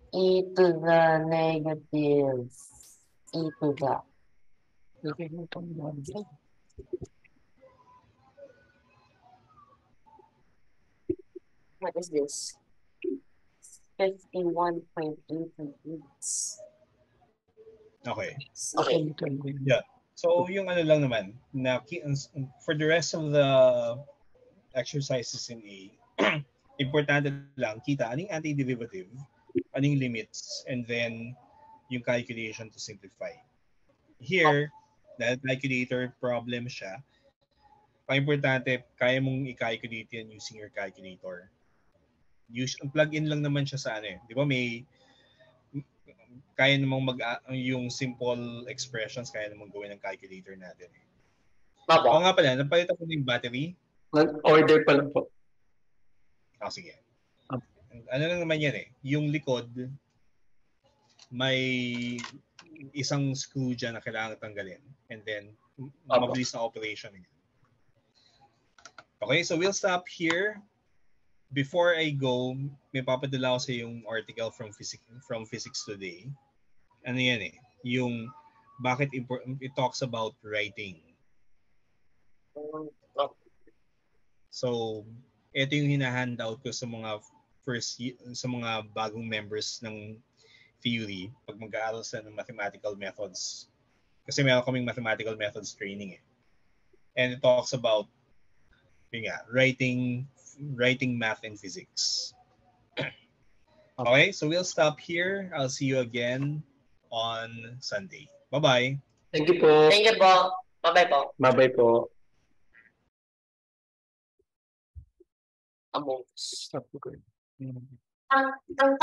[SPEAKER 4] E to the negative e to the. What is this? 51.88.
[SPEAKER 1] Okay.
[SPEAKER 4] Okay.
[SPEAKER 1] Yeah. So, yung ano lang naman, na for the rest of the exercises in A, importante lang kita anong antiderivative, anong limits, and then yung calculation to simplify. Here, dahil calculator problem siya, pa-importante, kaya mong i-calculate yan using your calculator. Plug-in lang naman siya sa ano eh. Di ba may kaya namang yung simple expressions, kaya namang gawin ng calculator natin. Oo nga pala, napalitan ko na yung battery.
[SPEAKER 3] Order pa lang po.
[SPEAKER 1] Sige. Ano lang naman yan eh. Yung likod, may isang screw dyan na kailangan tanggalin. And then, mabilis na operation. Okay, so we'll stop here. Before I go, may papadala ko sa yung article from Physics Today. ano yan eh, yung bakit it talks about writing. So, ito yung hinahandout ko sa mga sa mga bagong members ng theory pag mag-aaral sila ng mathematical methods. Kasi meron kaming mathematical methods training eh. And it talks about writing math and physics. Okay, so we'll stop here. I'll see you again on Sunday. Bye-bye.
[SPEAKER 3] Thank you po.
[SPEAKER 4] Thank you po. Bye-bye po.
[SPEAKER 3] Bye-bye po.
[SPEAKER 4] Among Us.
[SPEAKER 3] Okay.
[SPEAKER 4] Ang